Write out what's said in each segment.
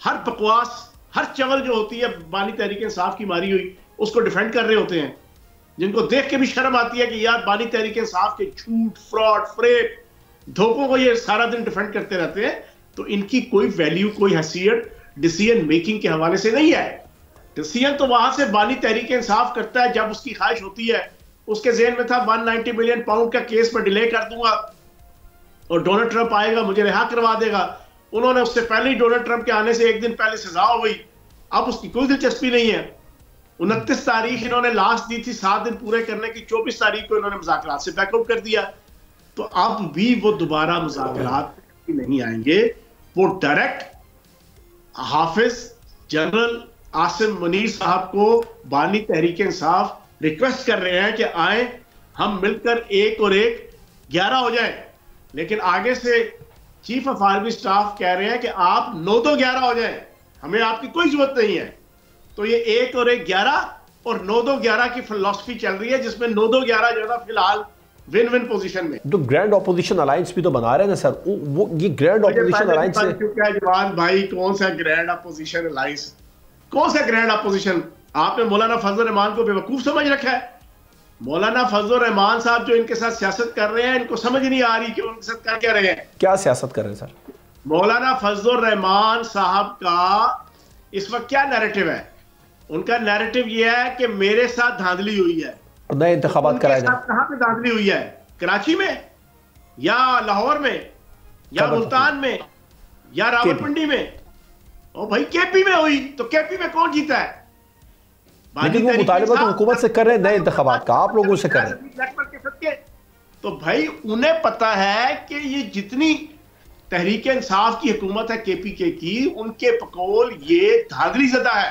ہر بکواس، ہر چغل جو ہوتی ہے بانی تحریک انصاف کی ماری ہوئی، اس کو ڈیفینڈ کر رہے ہوتے ہیں، جن کو دیکھ کے بھی شرم آتی ہے کہ یار بانی تحریک انصاف کے جھوٹ، فراڈ، فریب، دھوکوں کو یہ سارا دن ڈیفینڈ کرتے رہتے ہیں. تو ان کی کوئی ویلیو، کوئی حیثیت ڈیسیژن میکنگ کے حوالے سے نہیں ہے. ڈیسیژن تو وہاں سے بانی تحریک انصاف کرتا ہے جب اس کی خواہش ہوتی ہے. اس کے ذہن میں تھا 190 ملین پاؤنڈ کا کیس میں ڈیلے کر دوں گا اور ڈونلڈ ٹرمپ آئے گا مجھے رہا کروا دے گا. انہوں نے اس سے پہلے ہی ڈونلڈ ٹرمپ کے آنے سے ایک دن پہلے سزا ہو گئی. اب اس کی کوئی دلچسپی نہیں ہے. 29 تاریخ انہوں نے لاسٹ دی تھی 7 دن پورے کرنے کی، 24 تاریخ کو انہوں نے مذاکرات سے بیک آؤٹ کر دیا. تو اب بھی وہ دوبارہ مذاکرات نہیں آئیں گے. وہ ڈائریکٹ حافظ جنرل عاصم منیر صاحب کو بانی تحریک انصاف ریکویسٹ کر رہے ہیں کہ آئیں ہم مل کر 1 اور 1 11 ہو جائیں. لیکن آگے سے چیف آف آرمی سٹاف کہہ رہے ہیں کہ آپ 9 تو 11 ہو جائیں، ہمیں آپ کی کوئی ضرورت نہیں ہے. تو یہ 1 اور 1 11 اور 9 2 11 کی فلسفی چل رہی ہے، جس میں 9 2 11 جو ہے نا فی الحال ون ون پوزیشن میں. تو گرینڈ اپوزیشن الائنس بھی تو بنا رہے ہیں نا سر، وہ یہ گرینڈ اپوزیشن الائنس سے جوان بھائی کون سا گرینڈ اپوزیشن الائنس، کون سا گرینڈ اپوزیشن؟ آپ نے مولانا فضل الرحمان کو بے وقوف سمجھ رکھا ہے. مولانا فضل الرحمان صاحب جو ان کے ساتھ سیاست کر رہے ہیں، ان کو سمجھ نہیں آ رہی کہ ان کے ساتھ کر کیا رہے ہیں. کیا سیاست کر رہے ہیں سر؟ مولانا فضل الرحمان صاحب کا اس وقت کیا نیریٹو ہے؟ ان کا نیریٹو یہ ہے کہ میرے ساتھ دھاندلی ہوئی ہے. اور نئے انتخابات کرائے جائیں. کہاں پہ دھاندلی ہوئی ہے؟ کراچی میں یا لاہور میں یا ملتان میں یا راولپنڈی میں؟ او بھائی کے پی میں ہوئی. تو کے پی میں کون جیتا ہے؟ لیکن وہ مطالبہ تو حکومت سے کر رہے ہیں نئے انتخابات کا، آپ لوگوں سے کر رہے ہیں. تو بھائی انہیں پتا ہے کہ یہ جتنی تحریک انصاف کی حکومت ہے کے پی کے کی، ان کے بقول یہ دھاندلی زدہ ہے.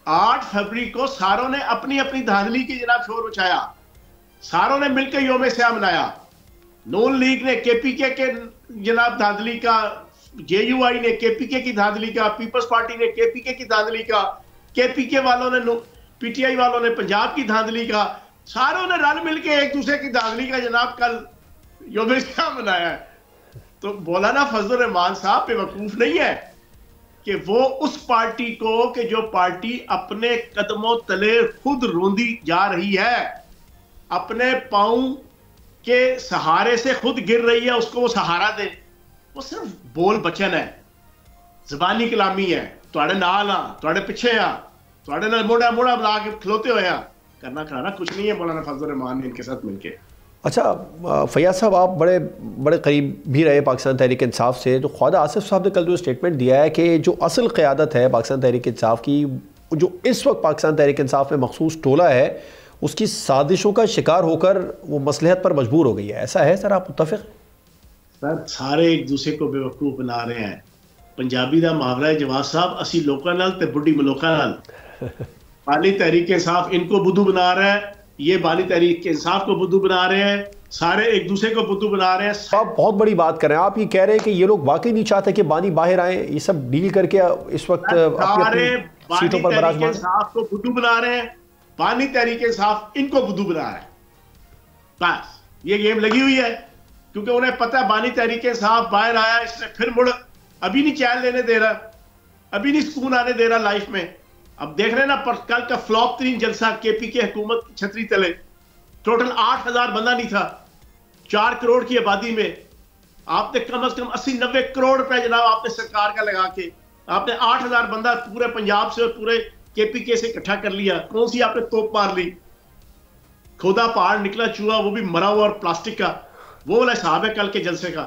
8 فروری کو ساروں نے اپنی اپنی دھاندلی کی جناب شور مچایا، ساروں نے مل کے یوم سیاہ منایا. نون لیگ نے کے پی کے جناب دھاندلی کا، جے یو آئی نے کے پی کے کی دھاندلی کا، پیپلز پارٹی نے کے پی کے کی دھاندلی کا، کے پی کے والوں نے، پی ٹی آئی والوں نے پنجاب کی دھاندلی کا، ساروں نے رل مل کے ایک دوسرے کی دھاندلی کا جناب کل یوم سیاہ منایا ہے. تو مولانا فضل الرحمان صاحب بے وقوف نہیں ہے کہ وہ اس پارٹی کو، کہ جو پارٹی اپنے قدموں تلے خود روندی جا رہی ہے، اپنے پاؤں کے سہارے سے خود گر رہی ہے، اس کو وہ سہارا دے. وہ صرف بول بچن ہے، زبانی کلامی ہے، تواڈے نال ہاں، تواڈے پیچھے ہاں، تواڈے نال موڑا موڑا بلا کے کھلوتے ہوئے ہاں. کرنا کھانا کچھ نہیں ہے مولانا فضل الرحمان نے ان کے ساتھ مل کے. اچھا فیاض صاحب، آپ بڑے قریب بھی رہے پاکستان تحریک انصاف سے. تو خواجہ آصف صاحب نے کل جو اسٹیٹمنٹ دیا ہے کہ جو اصل قیادت ہے پاکستان تحریک انصاف کی، جو اس وقت پاکستان تحریک انصاف میں مخصوص ٹولہ ہے، اس کی سازشوں کا شکار ہو کر وہ مصلحت پر مجبور ہو گئی ہے. ایسا ہے سر؟ آپ متفق ہیں؟ سر سارے ایک دوسرے کو بے وقوف بنا رہے ہیں. پنجابی دا محاورہ ہے جواد صاحب، اسی لوکاں نال تے بڈھی ملوکاں نال. بانی تحریک انصاف ان کو بدھو بنا رہا ہے، یہ بانی تحریک انصاف کو بدھو بنا رہے ہیں، سارے ایک دوسرے کو بدھو بنا رہے ہیں. آپ بہت بڑی بات کر رہے ہیں. آپ یہ کہہ رہے ہیں کہ یہ لوگ واقعی نہیں چاہتے کہ بانی باہر آئیں، یہ سب ڈیل کر کے اس وقت اپنی سیٹوں پر براجمان. بانی تحریک انصاف کو بدھو بنا رہے ہیں، بانی تحریک انصاف ان کو بدھو بنا رہے ہیں. بس یہ گیم لگی ہوئی ہے، کیونکہ انہیں پتہ ہے بانی تحریک انصاف باہر آیا، اس نے پھر مڑ ابھی نہیں چین لینے دے رہا، ابھی نہیں سکون آنے دے رہا لائف میں. اب دیکھ رہے ہیں نا کل کا فلاپ ترین جلسہ کے پی کے حکومت کی چھتری تلے، ٹوٹل 8,000 بندہ نہیں تھا 4 کروڑ کی آبادی میں. آپ نے کم از کم 80-90 کروڑ روپے جناب آپ نے سرکار کا لگا کے آپ نے 8,000 بندہ پورے پنجاب سے اور پورے کے پی کے سے اکٹھا کر لیا. کون سی آپ نے توپ مار لی؟ کھودا پہاڑ نکلا چوہا، وہ بھی مرا ہوا اور پلاسٹک کا. وہ والا حساب ہے کل کے جلسے کا.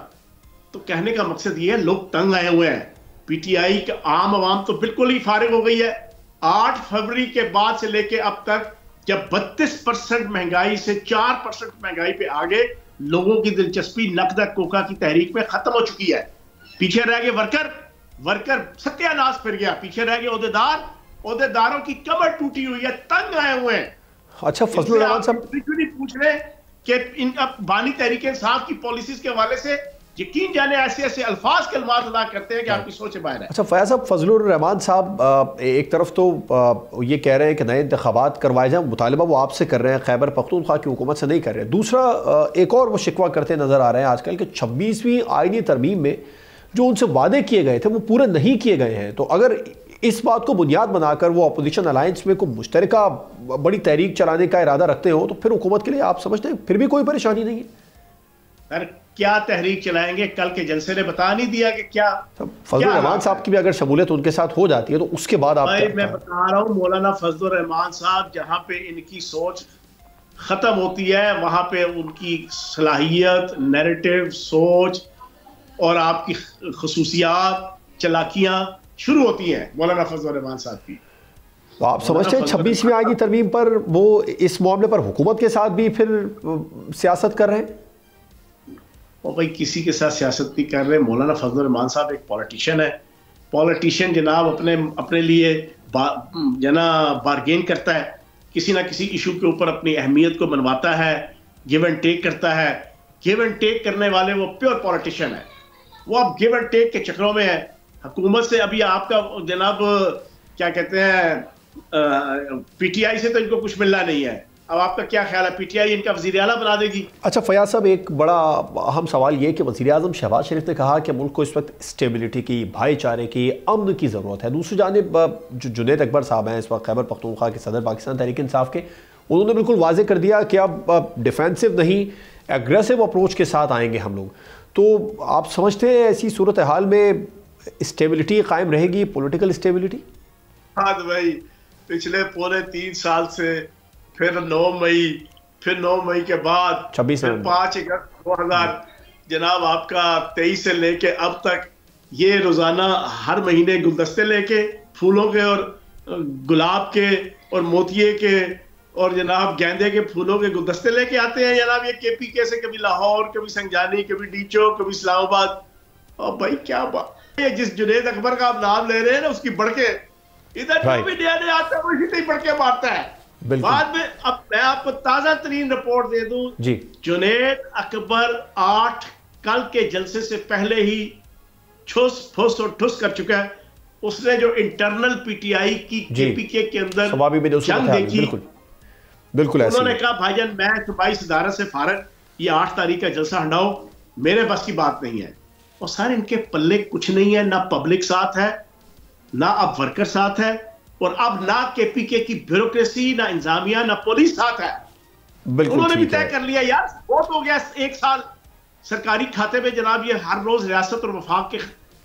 تو کہنے کا مقصد یہ ہے لوگ تنگ آئے ہوئے ہیں. پی ٹی آئی کا عام عوام تو بالکل ہی فارغ ہو گئی ہے. 8 فروری کے بعد سے لے کے اب تک جب 32% مہنگائی سے 4% مہنگائی پہ آگے، لوگوں کی دلچسپی نقدہ کوکا کی تحریک میں ختم ہو چکی ہے. پیچھے رہ گئے ورکر ستیہ ناش پھر گیا. پیچھے رہ گئے عہدیداروں کی کمر ٹوٹی ہوئی ہے، تنگ آئے ہوئے ہیں. اچھا فضل الرحمان صاحب نہیں پوچھ رہے کہ ان بانی تحریک انصاف کی پالیسیز کے حوالے سے یقین جانے ایسے الفاظ کلمات ادا کرتے ہیں کہ آپ کی سوچ سے باہر ہے. اچھا فیاض صاحب، فضل الرحمان صاحب ایک طرف تو یہ کہہ رہے ہیں کہ نئے انتخابات کروائے جائیں، مطالبہ وہ آپ سے کر رہے ہیں، خیبر پختونخوا کی حکومت سے نہیں کر رہے ہیں. دوسرا ایک اور وہ شکوہ کرتے نظر آ رہے ہیں آج کل کہ 26ویں آئینی ترمیم میں جو ان سے وعدے کیے گئے تھے وہ پورے نہیں کیے گئے ہیں. تو اگر اس بات کو بنیاد بنا کر وہ اپوزیشن الائنس میں کوئی مشترکہ بڑی تحریک چلانے کا ارادہ رکھتے ہو تو پھر حکومت کے لیے آپ سمجھتے ہیں پھر بھی کوئی پریشانی نہیں ہے؟ سر کیا تحریک چلائیں گے؟ کل کے جلسے نے بتا نہیں دیا کہ کیا. فضل الرحمان صاحب کی بھی اگر شمولیت ان کے ساتھ ہو جاتی ہے تو اس کے بعد آپ میں بتا رہا ہوں مولانا فضل الرحمان صاحب جہاں پہ ان کی سوچ ختم ہوتی ہے وہاں پہ ان کی صلاحیت، نیریٹو، سوچ اور آپ کی خصوصیات، چلاکیاں شروع ہوتی ہیں مولانا فضل الرحمان صاحب کی. تو آپ سمجھتے ہیں 26ویں آئین کی ترمیم پر وہ اس معاملے پر حکومت کے ساتھ بھی پھر سیاست کر رہے ہیں؟ اور بھائی کسی کے ساتھ سیاست بھی کر رہے ہیں. مولانا فضل الرحمان صاحب ایک پولیٹیشین ہے. پولیٹیشین جناب اپنے لیے جناب بارگین کرتا ہے، کسی نہ کسی ایشو کے اوپر اپنی اہمیت کو منواتا ہے، گیو اینڈ ٹیک کرتا ہے. گیو اینڈ ٹیک کرنے والے وہ پیور پولیٹیشین ہے. وہ اب گیو اینڈ ٹیک کے چکروں میں ہے. حکومت سے ابھی آپ کا جناب کیا کہتے ہیں پی ٹی آئی سے تو ان کو کچھ ملنا نہیں ہے. اب آپ کا کیا خیال ہے پی ٹی آئی ان کا وزیر اعلیٰ بنا دے گی؟ اچھا فیاض صاحب، ایک بڑا اہم سوال یہ کہ وزیر اعظم شہباز شریف نے کہا کہ ملک کو اس وقت اسٹیبلٹی کی، بھائی چارے کی، امن کی ضرورت ہے. دوسری جانب جو جنید اکبر صاحب ہیں اس وقت خیبر پختونخوا کے صدر پاکستان تحریک انصاف کے، انہوں نے بالکل واضح کر دیا کہ اب ڈیفینسو نہیں ایگریسو اپروچ کے ساتھ آئیں گے ہم لوگ. تو آپ سمجھتے ہیں ایسی صورتحال میں اسٹیبلٹی قائم رہے گی، پولیٹیکل اسٹیبلٹی؟ ہاں بھائی پچھلے پورے 3 سال سے پھر 9 مئی، پھر 9 مئی کے بعد 5 اگست 2000 جناب آپ کا 23 سے لے کے اب تک یہ روزانہ ہر مہینے گلدستے لے کے پھولوں کے اور گلاب کے اور موتیے کے اور جناب گیندے کے پھولوں کے گلدستے لے کے آتے ہیں جناب یہ کے پی کے سے، کبھی لاہور، کبھی سنجانی، کبھی ڈیچو، کبھی اسلام آباد. اور بھائی کیا بات، یہ جس جنید اکبر کا آپ نام لے رہے ہیں نا اس کی بڑھ کے ادھر جو بھی نیا نیا آتا ہے وہ اسی طرح بڑھ کے مارتا ہے. بعد میں اب میں آپ کو تازہ ترین رپورٹ دے دوں جی، جنید اکبر 8 کل کے جلسے سے پہلے ہی ٹھوس اور ٹھس کر چکا ہے. اس نے جو انٹرنل پی ٹی آئی کی کے پی کے اندر جنگ دیکھی، بالکل انہوں نے کہا بھائی جان میں صوبائی صدارت سے فارغ، یہ 8 تاریخ کا جلسہ ہٹاؤ، میرے بس کی بات نہیں ہے. اور سارے ان کے پلے کچھ نہیں ہے، نہ پبلک ساتھ ہے، نہ اب ورکر ساتھ ہے، اور اب نہ کے پی کے کی بیوروکریسی، نہ انتظامیہ، نہ پولیس ساتھ ہے. انہوں نے بھی طے کر لیا یار بہت ہو گیا 1 سال سرکاری کھاتے میں جناب یہ ہر روز ریاست اور وفاق کے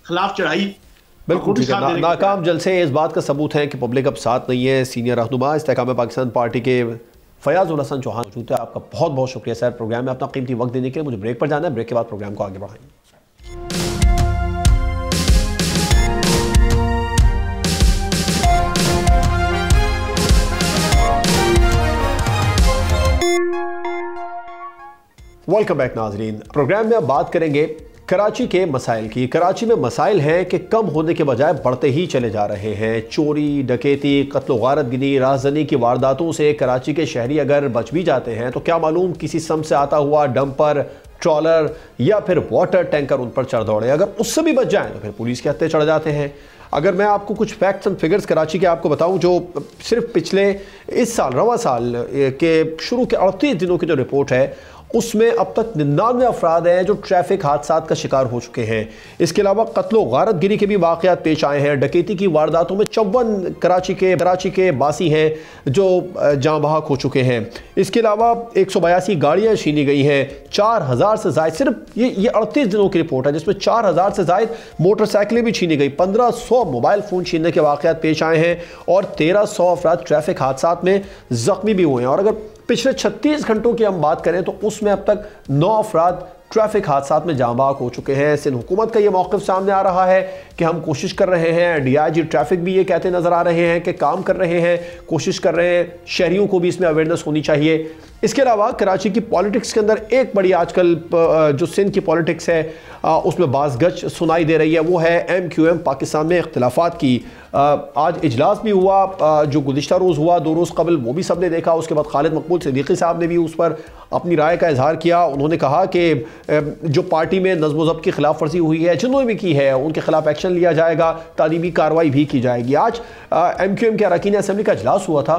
خلاف چڑھائی. بالکل ٹھیک ہے. ناکام جلسے اس بات کا ثبوت ہے کہ پبلک اب ساتھ نہیں ہے. سینئر رہنما استحکام پاکستان پارٹی کے فیاض الحسن چوہان موجود ہے. آپ کا بہت بہت شکریہ سر پروگرام میں اپنا قیمتی وقت دینے کے لیے. مجھے بریک پر جانا ہے، بریک کے بعد پروگرام کو آگے بڑھائیں. ویلکم بیک ناظرین. پروگرام میں اب بات کریں گے کراچی کے مسائل کی. کراچی میں مسائل ہیں کہ کم ہونے کے بجائے بڑھتے ہی چلے جا رہے ہیں. چوری، ڈکیتی، قتل و غارت گری، رہزنی کی وارداتوں سے کراچی کے شہری اگر بچ بھی جاتے ہیں تو کیا معلوم کسی سم سے آتا ہوا ڈمپر، ٹرالر یا پھر واٹر ٹینکر ان پر چڑھ دوڑے. اگر اس سے بھی بچ جائیں تو پھر پولیس کے ہتھے چڑھ جاتے ہیں. اگر میں آپ کو کچھ فیکٹس اینڈ فگرز کراچی کے آپ کو بتاؤں جو صرف پچھلے اس سال رواں سال کے شروع کے 38 دنوں کی جو رپورٹ ہے اس میں اب تک 99 افراد ہیں جو ٹریفک حادثات کا شکار ہو چکے ہیں. اس کے علاوہ قتل و غارت گری کے بھی واقعات پیش آئے ہیں. ڈکیتی کی وارداتوں میں 54 کراچی کے باسی ہیں جو جاں بحق ہو چکے ہیں. اس کے علاوہ 182 گاڑیاں چھینی گئی ہیں. 4000 سے زائد، صرف یہ 38 دنوں کی رپورٹ ہے جس میں 4000 سے زائد موٹر سائیکلیں بھی چھینی گئی. 1500 موبائل فون چھیننے کے واقعات پیش آئے ہیں اور 1300 افراد ٹریفک حادثات میں زخمی بھی ہوئے ہیں. اور اگر پچھلے 36 گھنٹوں کی ہم بات کریں تو اس میں اب تک 9 افراد ٹریفک حادثات میں جاں بحق ہو چکے ہیں. سندھ حکومت کا یہ موقف سامنے آ رہا ہے کہ ہم کوشش کر رہے ہیں. ڈی آئی جی ٹریفک بھی یہ کہتے نظر آ رہے ہیں کہ کام کر رہے ہیں، کوشش کر رہے ہیں، شہریوں کو بھی اس میں اویئرنیس ہونی چاہیے. اس کے علاوہ کراچی کی پالیٹکس کے اندر ایک بڑی آج کل جو سندھ کی پالیٹکس ہے اس میں بعض گچ سنائی دے رہی ہے، وہ ہے ایم کیو ایم پاکستان میں اختلافات کی. آج اجلاس بھی ہوا جو گزشتہ روز ہوا 2 روز قبل، وہ بھی سب نے دیکھا. اس کے بعد خالد مقبول صدیقی صاحب نے بھی اس پر اپنی رائے کا اظہار کیا. انہوں نے کہا کہ جو پارٹی میں نظم و ضبط کی خلاف ورزی ہوئی ہے، جنہوں نے بھی کی ہے، ان کے خلاف ایکشن لیا جائے گا، تعلیمی کارروائی بھی کی جائے گی. آج ایم کیو ایم کے اراکین اسمبلی کا اجلاس ہوا تھا.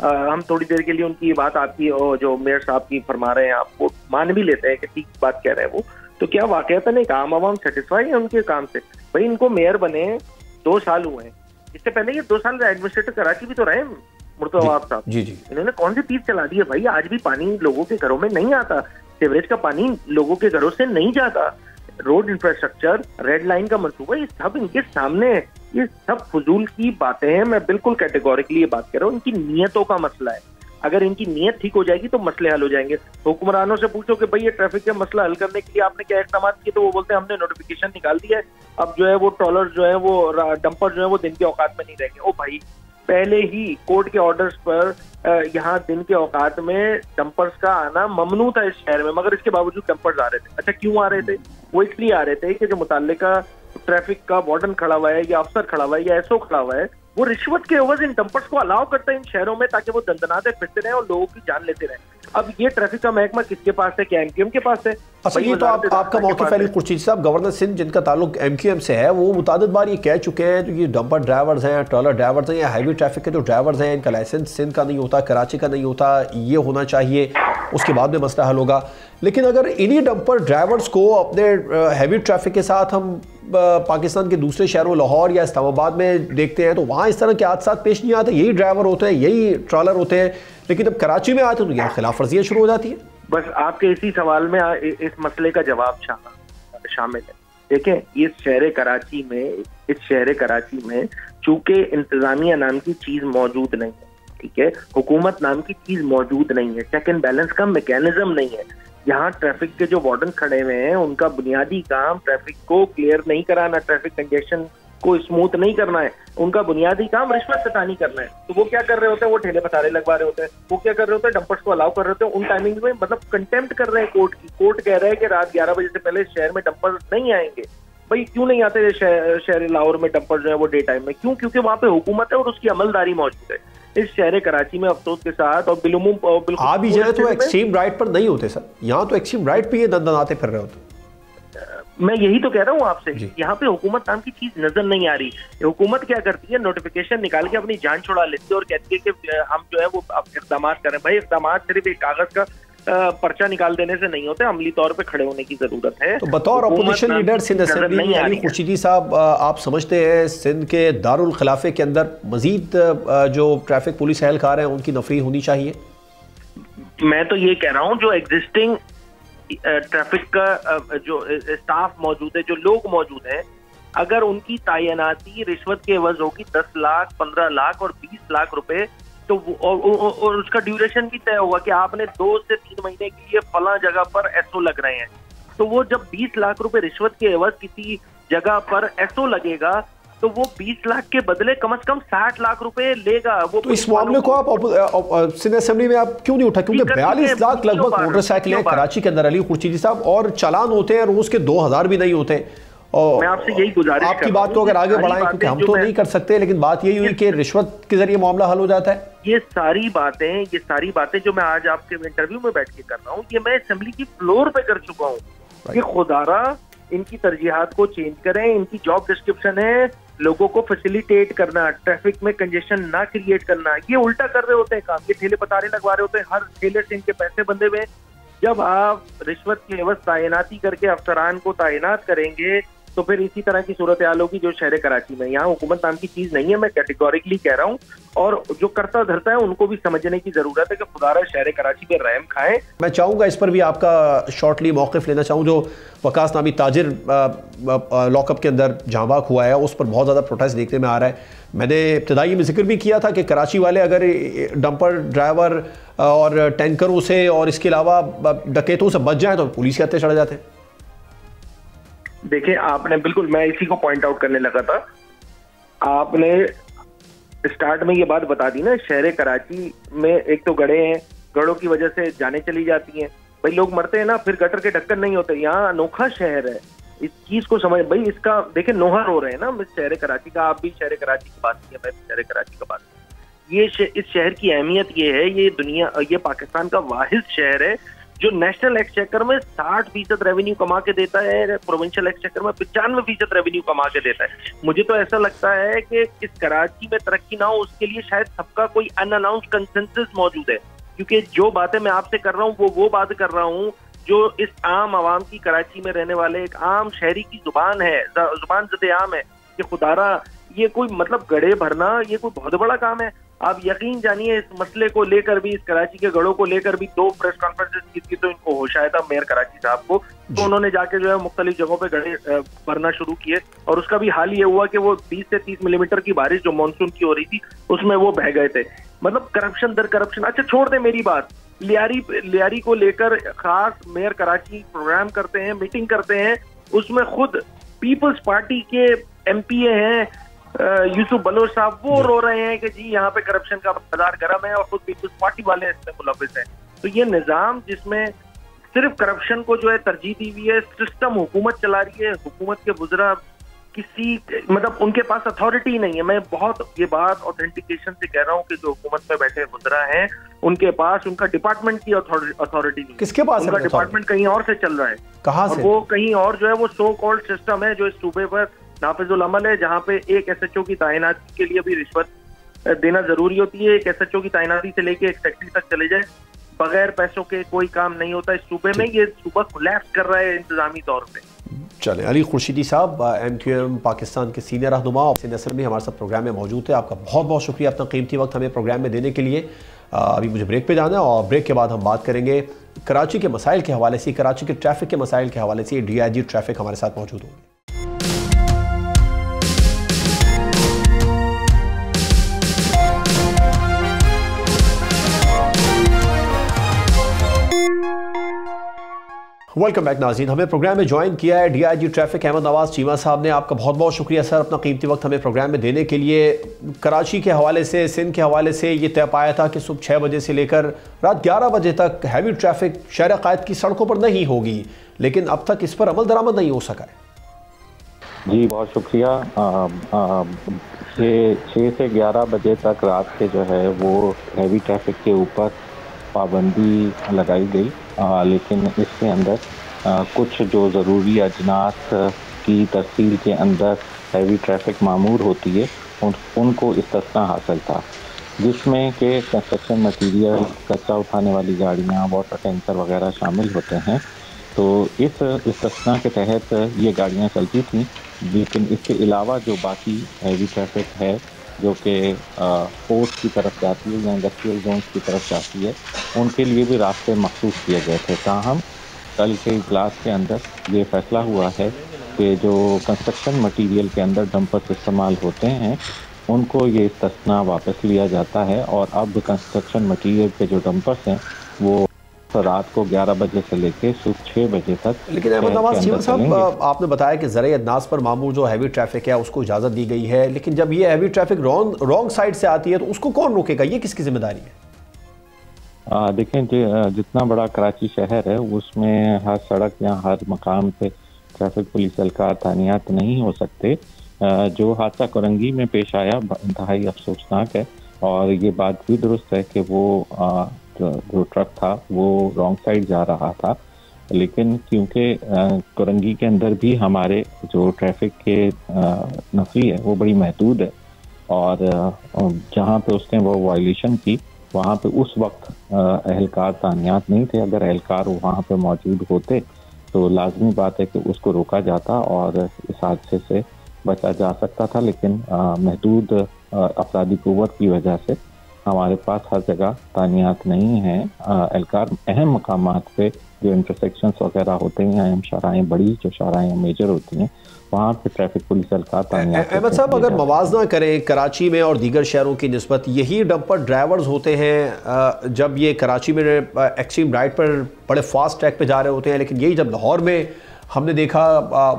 ہم تھوڑی دیر کے لیے ان کی بات آپ کی جو میئر صاحب کی فرما رہے ہیں آپ وہ مان بھی لیتے ہیں کہ ٹھیک بات کہہ رہے ہیں وہ, تو کیا واقعتاً ایک عام سیٹسفائی ہے ان کے کام سے؟ بھائی ان کو میئر بنے 2 سال ہوئے ہیں, اس سے پہلے یہ 2 سال ایڈمنسٹریٹر کراچی بھی تو رہے مرتضی عواب صاحب. انہوں نے کون سی چیز چلا دی ہے بھائی؟ آج بھی پانی لوگوں کے گھروں میں نہیں آتا, سیوریج کا پانی لوگوں کے گھروں سے نہیں جاتا, روڈ انفراسٹرکچر, ریڈ لائن کا منصوبہ, یہ سب ان کے سامنے ہے. یہ سب فضول کی باتیں ہیں. میں بالکل کیٹیگوریکلی یہ بات کر رہا ہوں, ان کی نیتوں کا مسئلہ ہے. اگر ان کی نیت ٹھیک ہو جائے گی تو مسئلے حل ہو جائیں گے. حکمرانوں سے پوچھو کہ بھائی یہ ٹریفک کا مسئلہ حل کرنے کے لیے آپ نے کیا اقدامات کیے, تو وہ بولتے ہیں ہم نے نوٹیفیکیشن نکال دیا ہے, اب جو ہے وہ ٹرالر جو ہے وہ ڈمپر جو ہے وہ دن کے اوقات میں نہیں رہیں گے. او بھائی پہلے ہی کورٹ کے آرڈرز پر یہاں دن کے اوقات میں ڈمپرز کا آنا ممنوع تھا اس شہر میں, مگر اس کے باوجود ڈمپرز آ رہے تھے. اچھا کیوں آ رہے تھے؟ وہ اس لیے آ رہے تھے کہ جو متعلقہ ٹریفک کا وارڈن کھڑا ہوا ہے یا افسر کھڑا ہوا ہے یا ایس او کھڑا ہوا ہے, وہ رشوت کے عوض ان ڈمپرز کو الاؤ کرتا ہے ان شہروں میں تاکہ وہ دندناتے پھرتے رہیں اور لوگوں کی جان لیتے رہیں. اب یہ ٹریفک کا محکمہ کس کے پاس ہے؟ کیا ایم کیو ایم کے پاس ہے؟ اچھا یہ تو آپ کا موقف ہے خورشید صاحب. گورنر سندھ جن کا تعلق ایم کیو ایم سے ہے وہ متعدد بار یہ کہہ چکے ہیں جو یہ ڈمپر ڈرائیورز ہیں, ٹرالر ڈرائیورز ہیں یا ہیوی ٹریفک کے جو ڈرائیورز ہیں, ان کا لائسنس سندھ کا نہیں ہوتا, کراچی کا نہیں ہوتا, یہ ہونا چاہیے, اس کے بعد میں مسئلہ حل ہوگا. لیکن اگر انہی ڈمپر ڈرائیورز کو اپنے ہیوی ٹریفک کے ساتھ ہم پاکستان کے دوسرے شہروں لاہور یا اسلام آباد میں دیکھتے ہیں تو وہاں اس طرح کے حادثات پیش نہیں آتے, یہی ڈرائیور ہوتے ہیں, یہی ٹرالر ہوتے ہیں, لیکن جب کراچی میں آتے ہیں تو یہاں خلاف ورزیاں شروع ہو جاتی ہیں. بس آپ کے اسی سوال میں اس مسئلے کا جواب شامل ہے. دیکھیں اس شہر کراچی میں چونکہ انتظامیہ نام کی چیز موجود نہیں ہے, ٹھیک ہے, حکومت نام کی چیز موجود نہیں ہے, چیک اینڈ بیلنس کا میکینزم نہیں ہے. یہاں ٹریفک کے جو وارڈن کھڑے ہوئے ہیں ان کا بنیادی کام ٹریفک کو کلیئر نہیں کرانا, ٹریفک کنجیشن کو اسموتھ نہیں کرنا ہے, ان کا بنیادی کام رشوت ستانی کرنا ہے. تو وہ کیا کر رہے ہوتے ہیں؟ وہ ٹھیلے پتارے لگوا رہے ہوتے ہیں, وہ کیا کر رہے ہوتے ہیں؟ ڈمپرس کو الاؤ کر رہے ہوتے ہیں ان ٹائمنگ میں, مطلب کنٹیمپٹ کر رہے ہیں کورٹ کی. کورٹ کہہ رہے ہیں کہ رات 11 بجے سے پہلے شہر میں ڈمپر نہیں آئیں گے. بھائی کیوں نہیں آتے شہر لاہور میں ڈمپر جو ہے وہ ڈے ٹائم میں؟ کیوں؟ کیونکہ وہاں پہ حکومت ہے اور اس کی عملداری موجود ہے. اس شہر کراچی میں افسوس کے ساتھ اور بالعموم آپ ہی جائیں تو ایکسٹریم رائٹ پر نہیں ہوتے سر, یہاں تو ایکسٹریم رائٹ پہ یہ دندناتے پھر رہے ہوتے. میں یہی تو کہہ رہا ہوں آپ سے, یہاں پہ حکومت نام کی چیز نظر نہیں آ رہی. حکومت کیا کرتی ہے؟ نوٹیفیکیشن نکال کے اپنی جان چھڑا لیتی ہے اور کہتی ہے کہ ہم جو ہے وہ اقدامات کریں. بھائی اقدامات صرف ایک کاغذ کا پرچہ نکال دینے سے نہیں ہوتے, عملی طور پہ کھڑے ہونے کی ضرورت ہے. تو بطور اپوزیشن لیڈر سندھ اسمبلی علی خورشیدی صاحب, آپ سمجھتے ہیں سندھ کے دارالخلافے کے اندر مزید جو ٹریفک پولیس اہلکار ہیں ان کی نفری ہونی چاہیے؟ میں تو یہ کہہ رہا ہوں جو ایگزسٹنگ ٹریفک کا جو اسٹاف موجود ہے, جو لوگ موجود ہیں, اگر ان کی تعیناتی رشوت کے عوض ہوگی 10 لاکھ 15 لاکھ اور 20 لاکھ روپے, تو اور اس کا ڈیوریشن بھی طے ہوگا کہ آپ نے 2 سے 3 مہینے کے لیے فلاں جگہ پر ایس او لگ رہے ہیں, تو وہ جب 20 لاکھ روپے رشوت کے عوض کسی جگہ پر ایس او لگے گا تو وہ 20 لاکھ کے بدلے کم از کم 60 لاکھ روپے لے گا. وہ تو اس معاملے کو آپ سندھ اسمبلی میں آپ کیوں نہیں اٹھا؟ کیونکہ 42 لاکھ لگ بھگ موٹر سائیکلیں کراچی کے اندر علی خورشیدی صاحب, اور چالان ہوتے ہیں روز کے 2000 بھی نہیں ہوتے. میں آپ سے یہی گزارش آپ کی بات کو اگر آگے بڑھائیں, کیونکہ ہم تو نہیں کر سکتے, لیکن بات یہی ہوئی کہ رشوت کے ذریعے معاملہ حل ہو جاتا ہے. یہ ساری باتیں جو میں آج آپ کے انٹرویو میں بیٹھ کے کر رہا ہوں, یہ میں اسمبلی کی فلور پہ کر چکا ہوں کہ خدارا ان کی ترجیحات کو چینج کریں. ان کی جاب ڈسکرپشن ہے لوگوں کو فیسیلیٹیٹ کرنا, ٹریفک میں کنجیشن نہ کریٹ کرنا. یہ الٹا کر رہے ہوتے ہیں کام, یہ ٹھیلے پتارے لگوا رہے ہوتے ہیں, ہر ٹھیلے سے ان کے پیسے بندے ہوئے. جب آپ رشوت کے عوض تعیناتی کر کے افسران کو تعینات کریں گے تو پھر اسی طرح کی صورتحال ہوگی جو شہر کراچی میں. یہاں حکومت نام کی چیز نہیں ہے, میں کیٹیگوریکلی کہہ رہا ہوں, اور جو کرتا دھرتا ہے ان کو بھی سمجھنے کی ضرورت ہے کہ خدارا شہر کراچی پہ رحم کھائیں. میں چاہوں گا اس پر بھی آپ کا شارٹلی موقف لینا چاہوں. جو وقاص نامی تاجر لاک اپ کے اندر جاں بحق ہوا ہے, اس پر بہت زیادہ پروٹیسٹ دیکھنے میں آ رہا ہے. میں نے ابتدائی میں ذکر بھی کیا تھا کہ کراچی والے اگر ڈمپر ڈرائیور اور ٹینکروں سے اور اس کے علاوہ ڈکیتوں سے بچ جائیں تو پولیس کے ہتھے چڑھ جاتے ہیں. دیکھیں آپ نے بالکل, میں اسی کو پوائنٹ آؤٹ کرنے لگا تھا, آپ نے اسٹارٹ میں یہ بات بتا دی نا. شہر کراچی میں ایک تو گڑھے ہیں, گڑھوں کی وجہ سے جانیں چلی جاتی ہیں, بھائی لوگ مرتے ہیں نا, پھر گٹر کے ڈھکن نہیں ہوتے. یہاں انوکھا شہر ہے, اس چیز کو سمجھ, بھائی اس کا دیکھیں نوہر ہو رہے ہیں نا شہر کراچی کا. آپ بھی شہر کراچی کی بات کی, میں بھی شہر کراچی کا بات کی. یہ اس شہر کی اہمیت یہ ہے, یہ دنیا, یہ پاکستان کا واحد شہر ہے جو نیشنل ایکسچیکر میں 60% ریونیو کما کے دیتا ہے, پروونشل ایکسچیکر میں 95% ریونیو کما کے دیتا ہے. مجھے تو ایسا لگتا ہے کہ اس کراچی میں ترقی نہ ہو اس کے لیے شاید سب کا کوئی ان اناؤنس کنسنسس موجود ہے, کیونکہ جو باتیں میں آپ سے کر رہا ہوں وہ بات کر رہا ہوں جو اس عام عوام کی, کراچی میں رہنے والے ایک عام شہری کی زبان ہے, زبان زد عام ہے کہ خدارا یہ کوئی مطلب گڑھے بھرنا یہ کوئی بہت بڑا کام ہے. آپ یقین جانیے اس مسئلے کو لے کر بھی, اس کراچی کے گڑھوں کو لے کر بھی 2 پریس کانفرنسز کی تھی, تو ان کو ہوش آیا تھا میئر کراچی صاحب کو, تو انہوں نے جا کے جو ہے مختلف جگہوں پہ گڑھے بھرنا شروع کیے, اور اس کا بھی حال یہ ہوا کہ وہ 20 سے 30 ملی میٹر کی بارش جو مانسون کی ہو رہی تھی اس میں وہ بہہ گئے تھے. مطلب کرپشن در کرپشن. اچھا چھوڑ دیں میری بات, لیاری کو لے کر خاص میئر کراچی پروگرام کرتے ہیں, میٹنگ کرتے ہیں, اس میں خود پیپلز پارٹی کے ایم پی اے ہیں یوسف بلوچ صاحب, وہ رو رہے ہیں کہ جی یہاں پہ کرپشن کا بازار گرم ہے, اور خود پیپلز پارٹی والے اس میں ملوث ہیں. تو یہ نظام جس میں صرف کرپشن کو جو ہے ترجیح دی ہوئی ہے, سسٹم حکومت چلا رہی ہے, حکومت کے وزراء کسی مطلب ان کے پاس اتھارٹی نہیں ہے. میں بہت یہ بات اوتھینٹیکیشن سے کہہ رہا ہوں کہ جو حکومت میں بیٹھے وزراء ہیں ان کے پاس ان کا ڈپارٹمنٹ کی اتھارٹی نہیں. کس کے پاس ان کا ڈپارٹمنٹ کہیں اور سے چل رہا ہے, کہاں سے, وہ کہیں اور جو ہے وہ سو کالڈ سسٹم ہے جو اس صوبے پر نافذ العمل ہے, جہاں پہ ایک ایس ایچ او کی تعیناتی کے لیے بھی رشوت دینا ضروری ہوتی ہے. ایک ایس ایچ او کی تعیناتی سے لے کے ایک سیکٹری تک چلے جائے, بغیر پیسوں کے کوئی کام نہیں ہوتا اس صوبے میں. یہ صوبہ کولیپس کر رہا ہے انتظامی طور پہ. چلیں, علی خورشیدی صاحب MQM پاکستان کے سینئر رہنما نسل میں ہمارے ساتھ پروگرام میں موجود ہے. آپ کا بہت بہت شکریہ اپنا قیمتی وقت ہمیں پروگرام میں دینے کے لیے. ابھی مجھے بریک پہ جانا ہے, اور بریک کے بعد ہم بات کریں گے کراچی کے مسائل کے حوالے سے, کراچی کے ٹریفک کے مسائل کے حوالے سے. DIG ٹریفک ہمارے ساتھ موجود ہوں گے. ویلکم بیک ناظرین, ہمیں پروگرام میں جوائن کیا ہے DIG ٹریفک احمد نواز چیمہ صاحب نے. آپ کا بہت بہت شکریہ سر اپنا قیمتی وقت ہمیں پروگرام میں دینے کے لیے. کراچی کے حوالے سے, سندھ کے حوالے سے یہ طے پایا تھا کہ صبح 6 بجے سے لے کر رات 11 بجے تک ہیوی ٹریفک شہر قائد کی سڑکوں پر نہیں ہوگی, لیکن اب تک اس پر عمل درآمد نہیں ہو سکا ہے. جی بہت شکریہ. 6 سے 11 بجے تک رات کے جو ہے وہ ہیوی ٹریفک کے اوپر پابندی لگائی گئی, لیکن اس کے اندر کچھ جو ضروری اجناس کی ترسیل کے اندر ہیوی ٹریفک معمور ہوتی ہے ان کو استثناء حاصل تھا, جس میں کہ کنسٹرکشن مٹیریل, کچرا اٹھانے والی گاڑیاں, واٹر ٹینکر وغیرہ شامل ہوتے ہیں. تو اس استثناء کے تحت یہ گاڑیاں چلتی تھیں, لیکن اس کے علاوہ جو باقی ہیوی ٹریفک ہے جو کہ پورٹ کی طرف جاتی ہے یا انڈسٹریل زونز کی طرف جاتی ہے, ان کے لیے بھی راستے مخصوص کیے گئے تھے. تاہم کل کے اجلاس کے اندر یہ فیصلہ ہوا ہے کہ جو کنسٹرکشن مٹیریل کے اندر ڈمپرز استعمال ہوتے ہیں ان کو یہ استثناء واپس لیا جاتا ہے, اور اب کنسٹرکشن مٹیریل کے جو ڈمپرز ہیں وہ رات کو 11 بجے سے لے کے صبح 6 بجے تک. لیکن احمد نواز چیمہ صاحب, آپ نے بتایا کہ زرعی ادناس پر معمور جو ہیوی ٹریفک ہے اس کو اجازت دی گئی ہے, لیکن جب یہ ہیوی ٹریفک رانگ سائڈ سے آتی ہے تو اس کو کون روکے گا, یہ کس کی ذمہ داری ہے؟ دیکھیں جتنا بڑا کراچی شہر ہے اس میں ہر سڑک یا ہر مقام پہ ٹریفک پولیس اہلکار تعینات نہیں ہو سکتے. جو حادثہ کرنگی میں پیش آیا انتہائی افسوسناک ہے, اور یہ بات بھی درست ہے کہ وہ جو ٹرک تھا وہ رانگ سائڈ جا رہا تھا, لیکن کیونکہ کرنگی کے اندر بھی ہمارے جو ٹریفک کے نفری ہے وہ بڑی محدود ہے, اور جہاں پہ اس نے وہ وائلیشن کی وہاں پہ اس وقت اہلکار تعینات نہیں تھے. اگر اہلکار وہاں پہ موجود ہوتے تو لازمی بات ہے کہ اس کو روکا جاتا اور اس حادثے سے بچا جا سکتا تھا, لیکن محدود افرادی قوت کی وجہ سے ہمارے پاس ہر جگہ تعینات نہیں ہیں اہلکار. اہم مقامات پہ جو انٹرسیکشنز وغیرہ ہوتے ہیں, اہم شاہراہیں, بڑی جو شاہراہیں میجر ہوتی ہیں, وہاں پہ ٹریفک پولیس اہلکار تعینات. احمد صاحب, اگر موازنہ کریں کراچی میں اور دیگر شہروں کی نسبت, یہی ڈمپر ڈرائیورز ہوتے ہیں جب یہ کراچی میں ایکسٹریم رائٹ پر بڑے فاسٹ ٹریک پہ جا رہے ہوتے ہیں, لیکن یہی جب لاہور میں ہم نے دیکھا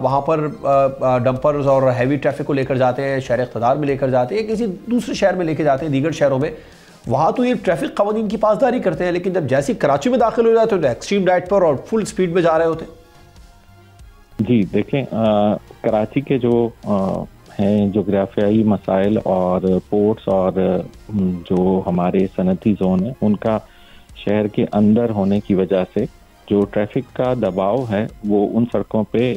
وہاں پر ڈمپرز اور ہیوی ٹریفک کو لے کر جاتے ہیں, شہر اقتدار میں لے کر جاتے ہیں, کسی دوسرے شہر میں لے کے جاتے ہیں, دیگر شہروں میں, وہاں تو یہ ٹریفک قوانین کی پاسداری کرتے ہیں, لیکن جب جیسی کراچی میں داخل ہو جاتے ہیں تو ایکسٹریم رائٹ پر اور فل سپیڈ میں جا رہے ہوتے ہیں. جی دیکھیں, کراچی کے جو ہیں جغرافیائی مسائل اور پورٹس اور جو ہمارے صنعتی زون ہیں ان کا شہر کے اندر ہونے کی وجہ سے جو ٹریفک کا دباؤ ہے وہ ان سڑکوں پہ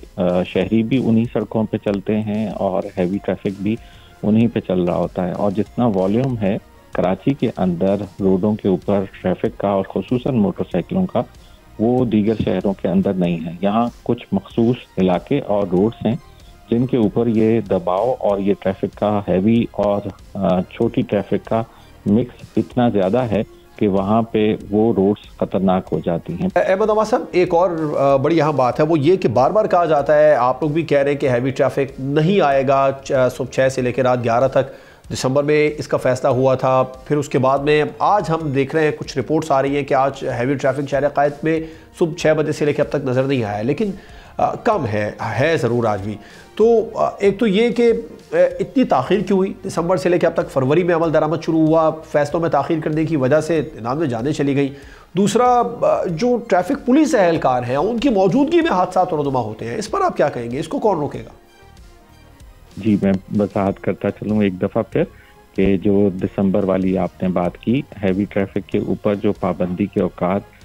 شہری بھی انہی سڑکوں پہ چلتے ہیں اور ہیوی ٹریفک بھی انہی پہ چل رہا ہوتا ہے، اور جتنا والیوم ہے کراچی کے اندر روڈوں کے اوپر ٹریفک کا اور خصوصاً موٹر سائیکلوں کا وہ دیگر شہروں کے اندر نہیں ہے۔ یہاں کچھ مخصوص علاقے اور روڈز ہیں جن کے اوپر یہ دباؤ اور یہ ٹریفک کا ہیوی اور چھوٹی ٹریفک کا مکس اتنا زیادہ ہے کہ وہاں پہ وہ روڈز خطرناک ہو جاتی ہیں۔ احمد عمار صاحب، ایک اور بڑی اہم بات ہے وہ یہ کہ بار بار کہا جاتا ہے، آپ لوگ بھی کہہ رہے ہیں کہ ہیوی ٹریفک نہیں آئے گا، صبح 6 سے لے کے رات 11 تک دسمبر میں اس کا فیصلہ ہوا تھا، پھر اس کے بعد میں آج ہم دیکھ رہے ہیں کچھ رپورٹس آ رہی ہیں کہ آج ہیوی ٹریفک شہر قائد میں صبح 6 بجے سے لے کے اب تک نظر نہیں آیا، لیکن کم ہے ضرور آج بھی۔ تو ایک تو یہ کہ اتنی تاخیر کیوں ہوئی، دسمبر سے لے کے اب تک فروری میں عمل درآمد شروع ہوا، فیصلوں میں تاخیر کرنے کی وجہ سے انعام میں جانیں چلی گئی۔ دوسرا، جو ٹریفک پولیس اہلکار ہیں ان کی موجودگی میں حادثات رونما ہوتے ہیں، اس پر آپ کیا کہیں گے، اس کو کون روکے گا؟ جی میں وضاحت کرتا چلوں ایک دفعہ پھر کہ جو دسمبر والی آپ نے بات کی، ہیوی ٹریفک کے اوپر جو پابندی کے اوقات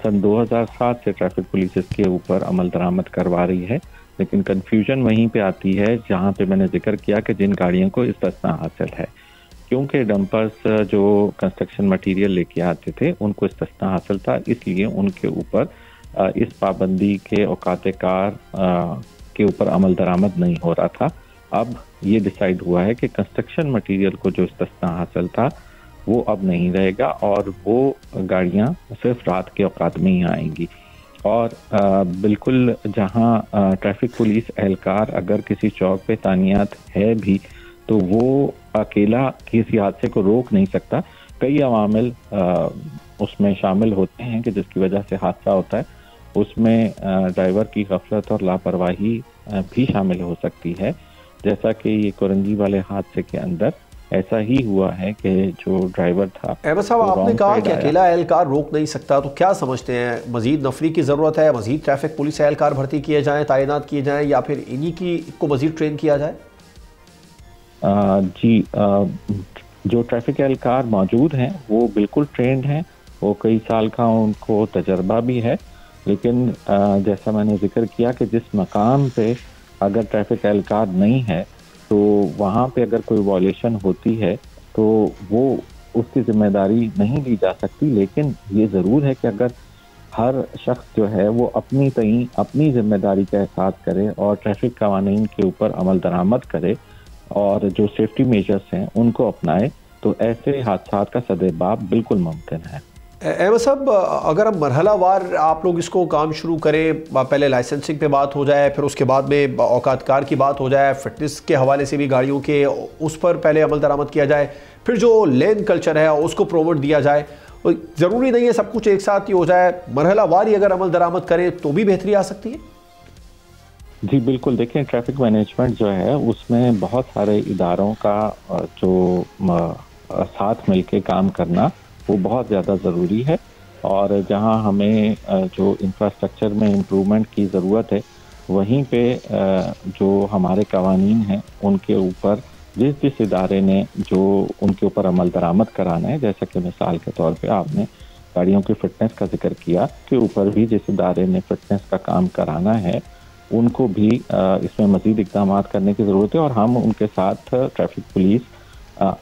سن 2007 سے ٹریفک پولیس اس کے اوپر عمل درآمد کروا رہی ہے، لیکن کنفیوژن وہیں پہ آتی ہے جہاں پہ میں نے ذکر کیا کہ جن گاڑیوں کو استثناء حاصل ہے، کیونکہ ڈمپرز جو کنسٹرکشن مٹیریل لے کے آتے تھے ان کو استثناء حاصل تھا، اس لیے ان کے اوپر اس پابندی کے اوقات کار کے اوپر عمل درآمد نہیں ہو رہا تھا۔ اب یہ ڈیسائیڈ ہوا ہے کہ کنسٹرکشن مٹیریل کو جو استثناء حاصل تھا وہ اب نہیں رہے گا اور وہ گاڑیاں صرف رات کے اوقات میں ہی آئیں گی، اور بالکل جہاں ٹریفک پولیس اہلکار اگر کسی چوک پہ تعینات ہے بھی تو وہ اکیلا کسی حادثے کو روک نہیں سکتا، کئی عوامل اس میں شامل ہوتے ہیں کہ جس کی وجہ سے حادثہ ہوتا ہے، اس میں ڈرائیور کی غفلت اور لاپرواہی بھی شامل ہو سکتی ہے، جیسا کہ یہ کورنگی والے حادثے کے اندر ایسا ہی ہوا ہے کہ جو ڈرائیور تھا۔ احمد صاحب، آپ نے کہا کہ اکیلا اہلکار روک نہیں سکتا، تو کیا سمجھتے ہیں مزید نفری کی ضرورت ہے، مزید ٹریفک پولیس اہلکار بھرتی کیے جائیں، تعینات کیے جائیں، یا پھر انہی کی کو مزید ٹرین کیا جائے؟ جی جو ٹریفک اہلکار موجود ہیں وہ بالکل ٹرینڈ ہیں، وہ کئی سال کا ان کو تجربہ بھی ہے، لیکن جیسا میں نے ذکر کیا کہ جس مقام پہ اگر ٹریفک اہلکار نہیں ہے تو وہاں پہ اگر کوئی وائلیشن ہوتی ہے تو وہ اس کی ذمہ داری نہیں لی جا سکتی، لیکن یہ ضرور ہے کہ اگر ہر شخص جو ہے وہ اپنی ذمہ داری کا احساس کرے اور ٹریفک قوانین کے اوپر عمل درآمد کرے اور جو سیفٹی میجرز ہیں ان کو اپنائے تو ایسے حادثات کا سدباب بالکل ممکن ہے۔ احمد صاحب، اگر ہم مرحلہ وار آپ لوگ اس کو کام شروع کریں، پہلے لائسنسنگ پہ بات ہو جائے، پھر اس کے بعد میں اوقات کار کی بات ہو جائے، فٹنس کے حوالے سے بھی گاڑیوں کے اس پر پہلے عمل درآمد کیا جائے، پھر جو لین کلچر ہے اس کو پروموٹ دیا جائے، ضروری نہیں ہے سب کچھ ایک ساتھ ہی ہو جائے، مرحلہ وار ہی اگر عمل درآمد کریں تو بھی بہتری آ سکتی ہے؟ جی بالکل، دیکھیں ٹریفک مینجمنٹ جو ہے اس میں بہت سارے اداروں کا جو ساتھ مل کے کام کرنا وہ بہت زیادہ ضروری ہے، اور جہاں ہمیں جو انفراسٹرکچر میں امپرومنٹ کی ضرورت ہے وہیں پہ جو ہمارے قوانین ہیں ان کے اوپر جس ادارے نے جو ان کے اوپر عمل درآمد کرانا ہے، جیسا کہ مثال کے طور پہ آپ نے گاڑیوں کی فٹنس کا ذکر کیا، کے اوپر بھی جس ادارے نے فٹنس کا کام کرانا ہے ان کو بھی اس میں مزید اقدامات کرنے کی ضرورت ہے، اور ہم ان کے ساتھ ٹریفک پولیس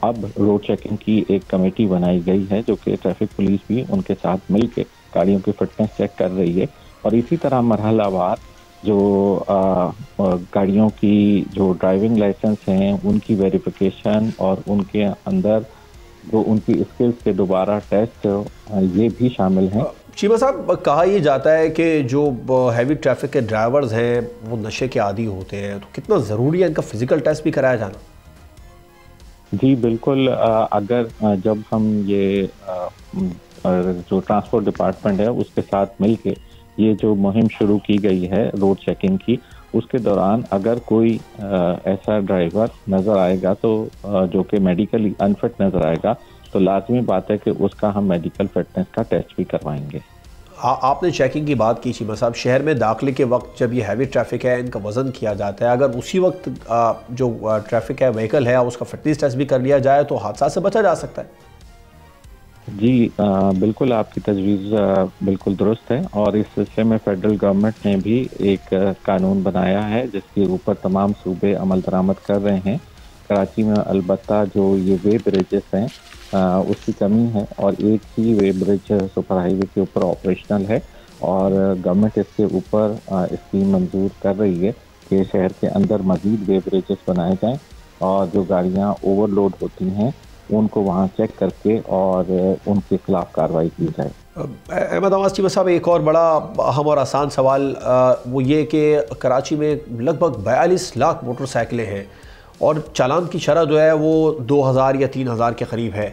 اب روڈ چیکنگ کی ایک کمیٹی بنائی گئی ہے جو کہ ٹریفک پولیس بھی ان کے ساتھ مل کے گاڑیوں کی فٹنس چیک کر رہی ہے، اور اسی طرح مرحلہ وار جو گاڑیوں کی جو ڈرائیونگ لائسنس ہیں ان کی ویریفیکیشن اور ان کے اندر جو ان کی اسکلز کے دوبارہ ٹیسٹ یہ بھی شامل ہیں۔ شیما صاحب، کہا یہ جاتا ہے کہ جو ہیوی ٹریفک کے ڈرائیورز ہیں وہ نشے کے عادی ہوتے ہیں، تو کتنا ضروری ہے ان کا فزیکل ٹیسٹ بھی کرایا جانا؟ جی بالکل، اگر جب ہم یہ جو ٹرانسپورٹ ڈپارٹمنٹ ہے اس کے ساتھ مل کے یہ جو مہم شروع کی گئی ہے روڈ چیکنگ کی، اس کے دوران اگر کوئی ایسا ڈرائیور نظر آئے گا تو جو کہ میڈیکلی انفٹ نظر آئے گا تو لازمی بات ہے کہ اس کا ہم میڈیکل فٹنس کا ٹیسٹ بھی کروائیں گے۔ آپ نے چیکنگ کی بات کی شیما صاحب، شہر میں داخلے کے وقت جب یہ ہیوی ٹریفک ہے ان کا وزن کیا جاتا ہے، اگر اسی وقت جو ٹریفک ہے وہیکل ہے اس کا فٹنس ٹیسٹ بھی کر لیا جائے تو حادثات سے بچا جا سکتا ہے؟ جی بالکل آپ کی تجویز بالکل درست ہے، اور اس سلسلے میں فیڈرل گورنمنٹ نے بھی ایک قانون بنایا ہے جس کے اوپر تمام صوبے عمل درآمد کر رہے ہیں۔ کراچی میں البتہ جو یہ وے بریجز ہیں اس کی کمی ہے، اور ایک ہی وے برج سپر ہائی وے کے اوپر آپریشنل ہے، اور گورنمنٹ اس کے اوپر اسکیم منظور کر رہی ہے کہ شہر کے اندر مزید وے بریجز بنائے جائیں، اور جو گاڑیاں اوور لوڈ ہوتی ہیں ان کو وہاں چیک کر کے اور ان کے خلاف کارروائی کی جائے۔ احمد عوض چیمہ صاحب، ایک اور بڑا اہم اور آسان سوال وہ یہ کہ کراچی میں لگ بھگ 42 لاکھ موٹر سائیکلیں ہیں، اور چالان کی شرح جو ہے وہ 2000 یا 3000 کے قریب ہے،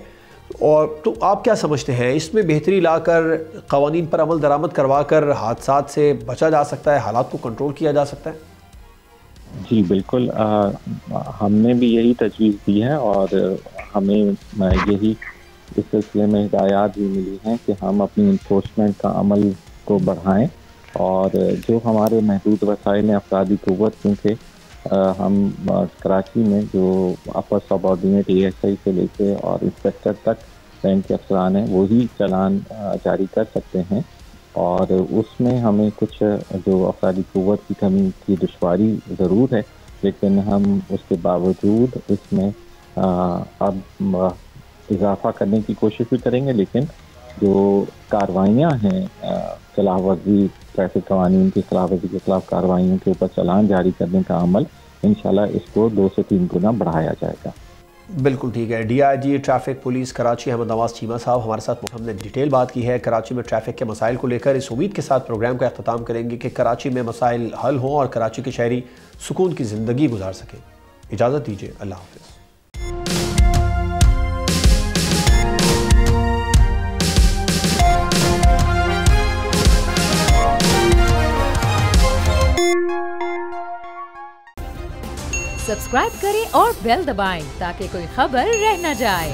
اور تو آپ کیا سمجھتے ہیں اس میں بہتری لا کر قوانین پر عمل درآمد کروا کر حادثات سے بچا جا سکتا ہے، حالات کو کنٹرول کیا جا سکتا ہے؟ جی بالکل، ہم نے بھی یہی تجویز دی ہے، اور ہمیں یہی اس سلسلے میں ہدایات بھی ملی ہیں کہ ہم اپنی انفورسمنٹ کا عمل کو بڑھائیں، اور جو ہمارے محدود وسائل ہیں افرادی قوت، کیونکہ ہم کراچی میں جو اپر سب آرڈینیٹ اے ایس آئی سے لے کے اور انسپیکٹر تک رینک کے افسران ہیں وہی چالان جاری کر سکتے ہیں، اور اس میں ہمیں کچھ جو افرادی قوت کی کمی کی دشواری ضرور ہے، لیکن ہم اس کے باوجود اس میں اب اضافہ کرنے کی کوشش بھی کریں گے، لیکن جو کاروائیاں ہیں خلاف ورزی، ٹریفک قوانین کی خلاف ورزی کے خلاف کاروائیوں کے اوپر چالان جاری کرنے کا عمل انشاءاللہ اس کو 2 سے 3 گنا بڑھایا جائے گا۔ بالکل ٹھیک ہے۔ D I G traffic police Karachi Ahmed Nawaz Cheema صاحب ہمارے ساتھ ہم نے ڈیٹیل بات کی ہے کراچی میں ٹریفک کے مسائل کو لے کر۔ اس امید کے ساتھ پروگرام کا اختتام کریں گے کہ کراچی میں مسائل حل ہوں اور کراچی کے شہری سکون کی زندگی گزار سکیں۔ اجازت دیجیے، اللہ حافظ۔ سبسکرائب کریں اور بیل دبائیں تاکہ کوئی خبر رہ نہ جائے۔